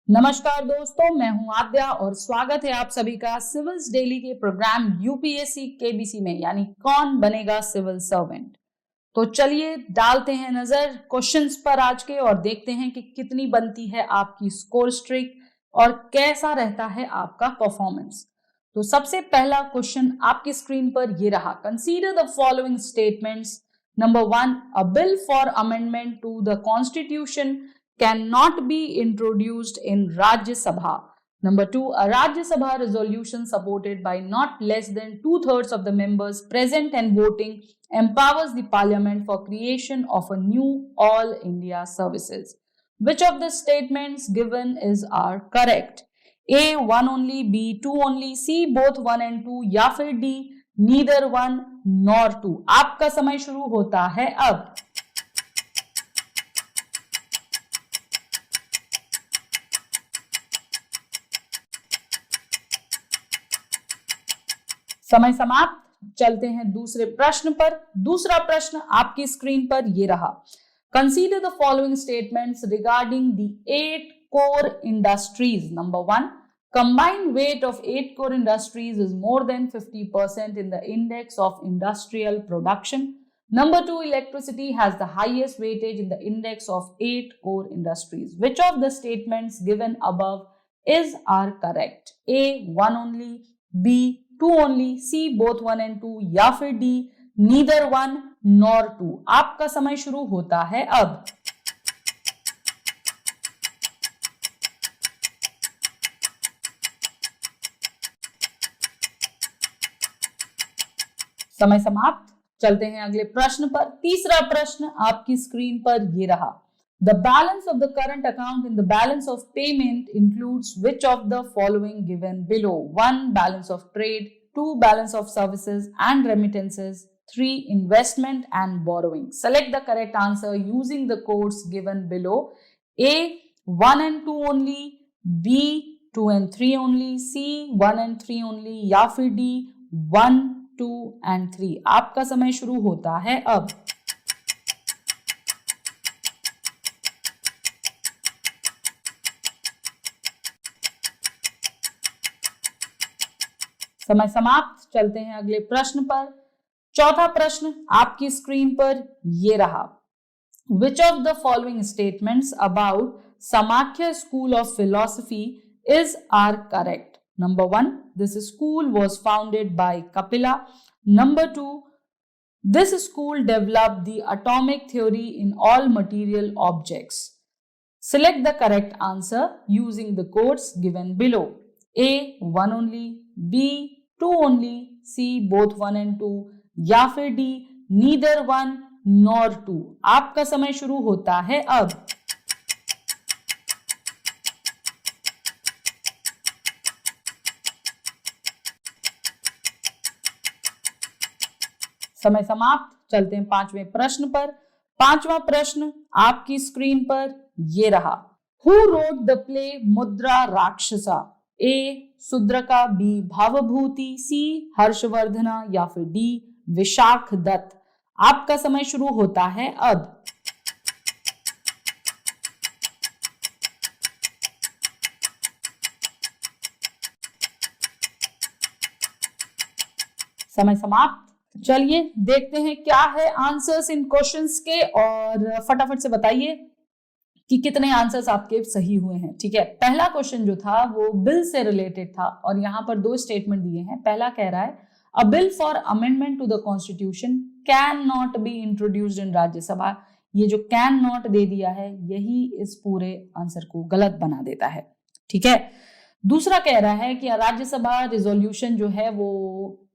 नमस्कार दोस्तों, मैं हूं आद्या और स्वागत है आप सभी का सिविल्स डेली के प्रोग्राम यूपीएससी केबीसी में, यानी कौन बनेगा सिविल सर्वेंट। तो चलिए डालते हैं नजर क्वेश्चंस पर आज के और देखते हैं कि कितनी बनती है आपकी स्कोर स्ट्रिक और कैसा रहता है आपका परफॉर्मेंस। तो सबसे पहला क्वेश्चन आपकी स्क्रीन पर ये रहा। Consider the following statements. Number 1, a bill for amendment to the constitution cannot be introduced in Rajya Sabha. Number 2, a Rajya Sabha resolution supported by not less than 2/3 of the members present and voting empowers the parliament for creation of a new all India services. Which of the statements given are correct? A, 1 only, B, 2 only, C, both 1 and 2, या फिर D, neither 1 nor 2. आपका समय शुरू होता है अब। समय समाप्त। चलते हैं दूसरे प्रश्न पर। दूसरा प्रश्न आपकी स्क्रीन पर ये रहा। Consider the following statements regarding the 8 core industries. Number 1, combined weight of 8 core industries is more than 50% in the index of industrial production. Number 2, electricity has the highest weightage in the index of 8 core industries. Which of the statements given above are correct? A, 1 only, B, 2 only, C, both 1 and 2, या फिर D, neither 1 nor 2. आपका समय शुरू होता है अब। समय समाप्त। चलते हैं अगले प्रश्न पर। तीसरा प्रश्न आपकी स्क्रीन पर ये रहा। The balance of the current account in the balance of payment includes which of the following given below? 1, balance of trade, 2, balance of services and remittances, 3, investment and borrowing. Select the correct answer using the codes given below. A, 1 and 2 only, B, 2 and 3 only, C, 1 and 3 only, या फिर D, 1, 2 and 3. आपका समय शुरू होता है अब। समय समाप्त। चलते हैं अगले प्रश्न पर। चौथा प्रश्न आपकी स्क्रीन पर ये रहा। Which of the following statements about Samakya School of Philosophy are correct? Number 1, this school was founded by Kapila. Number 2, this school developed the atomic theory in all material objects. Select the correct answer using the codes given below. A, 1 only, B, 2 only, C, both 1 and 2, या फिर D, neither 1 nor 2. आपका समय शुरू होता है अब। समय समाप्त। चलते हैं पांचवें प्रश्न पर। पांचवा प्रश्न आपकी स्क्रीन पर ये रहा। Who wrote the play मुद्रा राक्षसा? A, सुद्रका, B, Bhavabhuti, C, Harshavardhana, या फिर D, विशाख दत्त। आपका समय शुरू होता है अब। समय समाप्त। चलिए देखते हैं क्या है आंसर्स इन क्वेश्चंस के और फटाफट से बताइए कि कितने आंसर्स आपके सही हुए हैं। ठीक है, पहला क्वेश्चन जो था वो बिल से रिलेटेड था और यहाँ पर 2 स्टेटमेंट दिए हैं। पहला कह रहा है अ bill for amendment to the constitution can not be introduced in Rajya Sabha. ये जो कैन नॉट दे दिया है यही इस पूरे आंसर को गलत बना देता है। ठीक है, दूसरा कह रहा है कि राज्यसभा रिजोल्यूशन जो है वो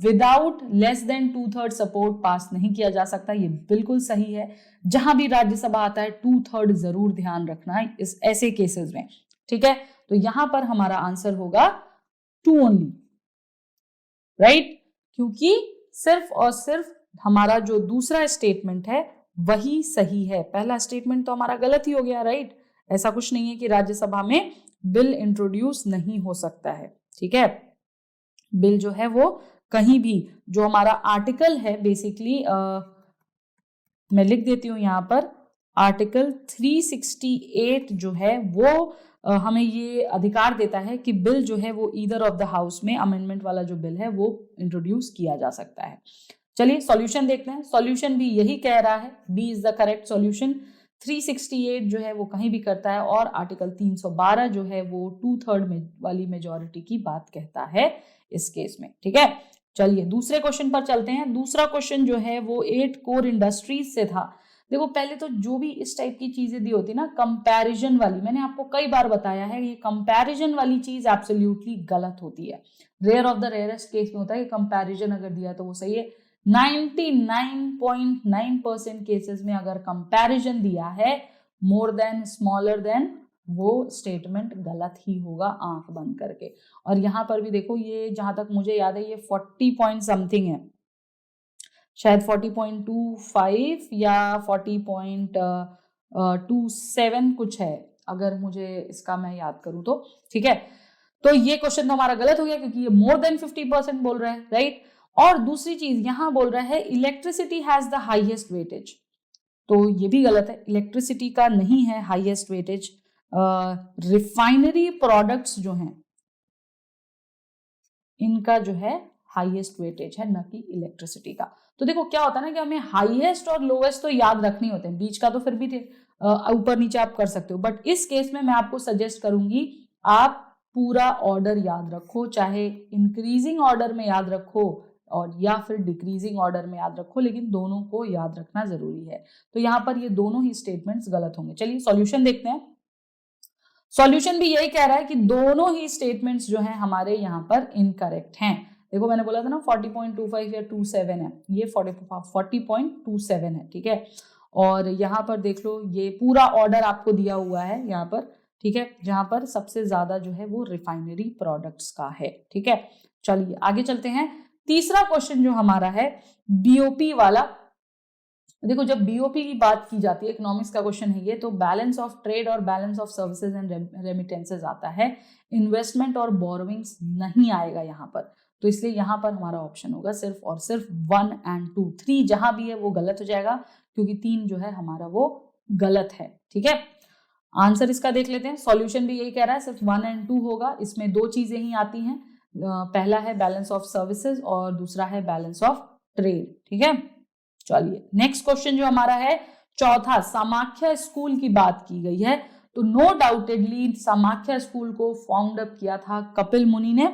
विदाउट लेस देन 2/3 सपोर्ट पास नहीं किया जा सकता। ये बिल्कुल सही है। जहां भी राज्यसभा आता है 2/3 जरूर ध्यान रखना है इस ऐसे केसेस में। ठीक है, तो यहां पर हमारा आंसर होगा 2 ओनली, राइट, क्योंकि सिर्फ और सिर्फ हमारा जो दूसरा स्टेटमेंट है वही सही है। पहला स्टेटमेंट तो हमारा गलत ही हो गया, राइट। ऐसा कुछ नहीं है कि राज्यसभा में बिल इंट्रोड्यूस नहीं हो सकता है। ठीक है, बिल जो है वो कहीं भी, जो हमारा आर्टिकल है बेसिकली मैं लिख देती हूं यहां पर, आर्टिकल 368 जो है वो हमें ये अधिकार देता है कि बिल जो है वो ईदर ऑफ द हाउस में अमेंडमेंट वाला जो बिल है वो इंट्रोड्यूस किया जा सकता है। चलिए सॉल्यूशन देखते हैं। सॉल्यूशन भी यही कह रहा है, B is the correct solution. 368 जो है वो कहीं भी करता है और आर्टिकल 312 जो है वो 2/3 में वाली मेजॉरिटी की बात कहता है इस केस में। ठीक है, चलिए दूसरे क्वेश्चन पर चलते हैं। दूसरा क्वेश्चन जो है वो 8 कोर इंडस्ट्रीज से था। देखो पहले तो जो भी इस टाइप की चीजें दी होती ना कंपैरिजन वाली, मैंने आपको कई बार बताया है ये कंपैरिजन वाली चीज एब्सोल्युटली गलत होती है। Rare of the rarest case में होता है कि कंपैरिजन अगर दिया तो वो सही है। 99.9% केसेस में अगर कंपैरिजन दिया है मोर देन स्मॉलर देन, वो स्टेटमेंट गलत ही होगा आंख बंद करके। और यहां पर भी देखो ये जहां तक मुझे याद है ये 40 पॉइंट समथिंग है, शायद 40.25 या 40.27 कुछ है, अगर मुझे इसका मैं याद करूं तो। ठीक है, तो ये क्वेश्चन तो हमारा गलत हो गया क्योंकि ये मोर देन 50% बोल रहा है, राइट। और दूसरी चीज यहां बोल रहा है electricity has the highest weightage, तो ये भी गलत है, इलेक्ट्रिसिटी का नहीं है हाईएस्ट वेटेज। रिफाइनरी प्रोडक्ट्स जो हैं इनका जो है हाईएस्ट वेटेज है, न कि इलेक्ट्रिसिटी का। तो देखो क्या होता है ना कि हमें हाईएस्ट और लोवेस्ट तो याद रखने होते हैं, बीच का तो फिर भी ऊपर नीचे आप कर सकते हो, बट इस केस में मैं आपको सजेस्ट करूंगी आप पूरा ऑर्डर याद रखो, चाहे इंक्रीजिंग ऑर्डर में याद रखो और या फिर डिक्रीजिंग ऑर्डर में याद रखो, लेकिन दोनों को याद रखना जरूरी है। तो यहाँ पर ये दोनों ही स्टेटमेंट्स गलत होंगे। चलिए सॉल्यूशन देखते हैं। सॉल्यूशन भी यही कह रहा है कि दोनों ही स्टेटमेंट्स जो हैं हमारे यहाँ पर इनकरेक्ट हैं। देखो मैंने बोला था ना 40.25 या 27 है, ये 40.27 है। ठीक है, और यहाँ पर देख लो ये पूरा ऑर्डर आपको दिया हुआ है यहाँ पर। ठीक है, जहां पर सबसे ज्यादा जो है वो रिफाइनरी प्रोडक्ट्स का है। ठीक है, चलिए आगे चलते हैं। तीसरा क्वेश्चन जो हमारा है बीओपी वाला। देखो जब बीओपी की बात की जाती है, इकोनॉमिक्स का क्वेश्चन है ये, तो बैलेंस ऑफ ट्रेड और balance of services and remittances आता है, इन्वेस्टमेंट और बोरोविंग्स नहीं आएगा यहाँ पर। तो इसलिए यहाँ पर हमारा ऑप्शन होगा सिर्फ और सिर्फ 1 और 2। 3 जहां भी है वो गलत हो जाएगा क्योंकि 3 जो है हमारा वो गलत है। ठीक है, आंसर इसका देख लेते हैं। सॉल्यूशन भी यही कह रहा है सिर्फ 1 और 2 होगा, इसमें दो चीजें ही आती हैं, पहला है बैलेंस ऑफ सर्विसेज और दूसरा है बैलेंस ऑफ ट्रेड। ठीक है, चलिए नेक्स्ट क्वेश्चन जो हमारा है चौथा, समाख्या स्कूल की बात की गई है। तो नो डाउटेडली समाख्या स्कूल को फाउंड अप किया था कपिल मुनि ने।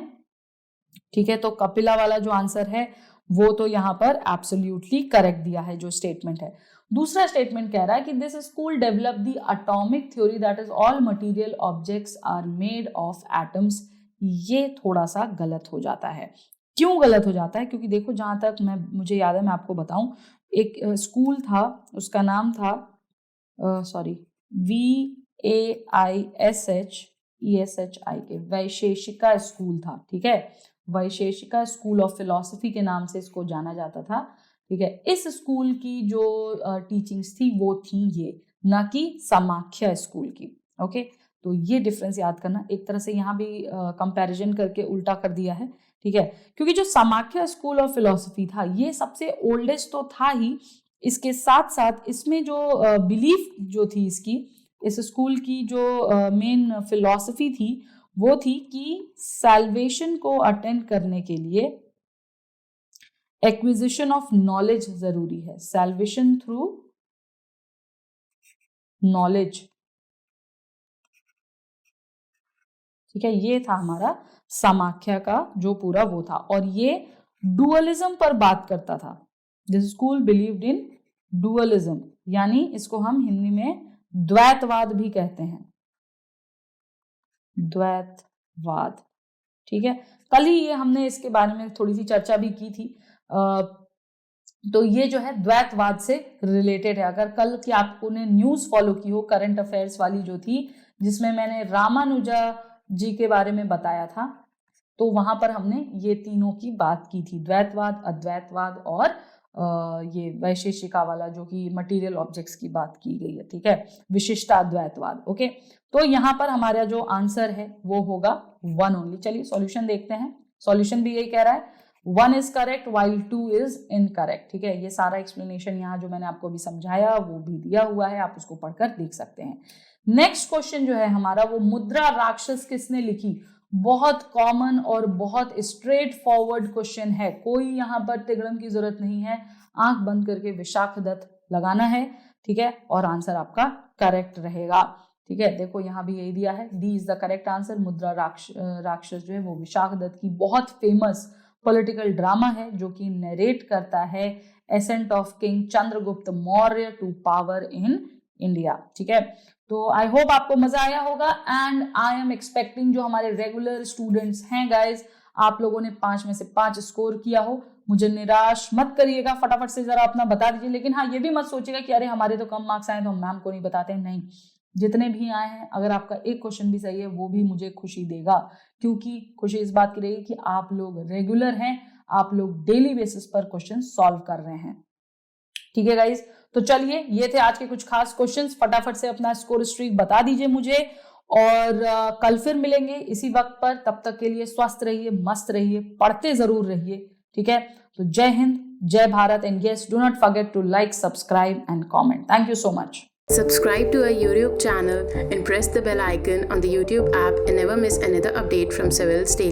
ठीक है, तो कपिला वाला जो आंसर है वो तो यहाँ पर एब्सोल्युटली करेक्ट दिया है जो स्टेटमेंट है। दूसरा स्टेटमेंट कह रहा है कि this school develop the atomic theory that is all material objects are made of atoms. ये थोड़ा सा गलत हो जाता है। क्यों गलत हो जाता है? क्योंकि देखो जहां तक मुझे याद है, मैं आपको बताऊं, एक स्कूल था, उसका नाम था VAISHESHIK, वैशेषिका स्कूल था। ठीक है, वैशेषिका स्कूल ऑफ फिलॉसफी के नाम से इसको जाना जाता था। ठीक है, इस स्कूल की जो टीचिंग्स थी वो थी ये, ना कि समाख्या स्कूल की। ओके, तो ये डिफरेंस याद करना। एक तरह से यहाँ भी कंपैरिजन करके उल्टा कर दिया है। ठीक है, क्योंकि जो समाख्या स्कूल ऑफ फिलॉसफी था ये सबसे ओल्डेस्ट तो था ही, इसके साथ साथ इसमें जो बिलीफ जो थी इसकी, इस स्कूल की जो मेन फिलॉसफी थी वो थी कि सैल्वेशन को अटेंड करने के लिए एक्विजिशन ऑफ नॉलेज जरूरी है, सैल्वेशन थ्रू नॉलेज। ठीक है, ये था हमारा समाख्या का जो पूरा वो था, और ये डुअलिज्म पर बात करता था। This school believed in dualism, यानी इसको हम हिंदी में द्वैतवाद भी कहते हैं, द्वैतवाद। ठीक है, कल ही ये हमने इसके बारे में थोड़ी सी चर्चा भी की थी। तो ये जो है द्वैतवाद से रिलेटेड है। अगर कल की आपको ने न्यूज फॉलो की हो, करंट अफेयर्स वाली जो थी, जिसमें मैंने रामानुजा जी के बारे में बताया था, तो वहां पर हमने ये तीनों की बात की थी, द्वैतवाद, अद्वैतवाद और ये वैशेषिका वाला जो कि मटेरियल ऑब्जेक्ट्स की बात की गई है। ठीक है, विशिष्टाद्वैतवाद। ओके, तो यहाँ पर हमारा जो आंसर है वो होगा 1 ओनली। चलिए सॉल्यूशन देखते हैं। सॉल्यूशन भी यही कह रहा है 1 is correct while 2 is incorrect. ठीक है, ये सारा एक्सप्लेनेशन यहाँ जो मैंने आपको अभी समझाया वो भी दिया हुआ है, आप उसको पढ़कर देख सकते हैं। नेक्स्ट क्वेश्चन जो है हमारा वो मुद्रा राक्षस किसने लिखी। बहुत कॉमन और बहुत स्ट्रेट फॉरवर्ड क्वेश्चन है, कोई यहाँ पर तिगड़म की जरूरत नहीं है, आंख बंद करके विशाखदत्त लगाना है, ठीक है, और आंसर आपका करेक्ट रहेगा। ठीक है, देखो यहाँ भी यही दिया है, D is the correct answer. मुद्रा राक्षस जो है वो विशाखदत्त की बहुत फेमस पॉलिटिकल ड्रामा है जो कि नरेट करता है ascent of king Chandragupta Maurya to power in India. ठीक है, तो आई होप आपको मजा आया होगा एंड आई एम एक्सपेक्टिंग जो हमारे रेगुलर स्टूडेंट्स हैं गाइज, आप लोगों ने 5 में से 5 स्कोर किया हो। मुझे निराश मत करिएगा, फटाफट से जरा अपना बता दीजिए, लेकिन हाँ ये भी मत सोचिएगा कि अरे हमारे तो कम मार्क्स आए तो हम मैम को नहीं बताते। नहीं, जितने भी आए हैं अगर आपका एक क्वेश्चन भी सही है वो भी मुझे खुशी देगा, क्योंकि खुशी इस बात की रहेगी कि आप लोग रेगुलर हैं, आप लोग डेली बेसिस पर क्वेश्चन सॉल्व कर रहे हैं। ठीक है गाइज, तो चलिए ये थे आज के कुछ खास क्वेश्चंस। फटाफट से अपना स्कोर स्ट्रीक बता दीजिए मुझे और कल फिर मिलेंगे इसी वक्त पर। तब तक के लिए स्वस्थ रहिए, मस्त रहिए, पढ़ते जरूर रहिए। ठीक है, तो जय हिंद, जय Bharat and yes, do not forget to like, subscribe and comment. Thank you so much. Subscribe to our YouTube channel and press the bell icon on the YouTube app and never miss another update from Civil's Daily.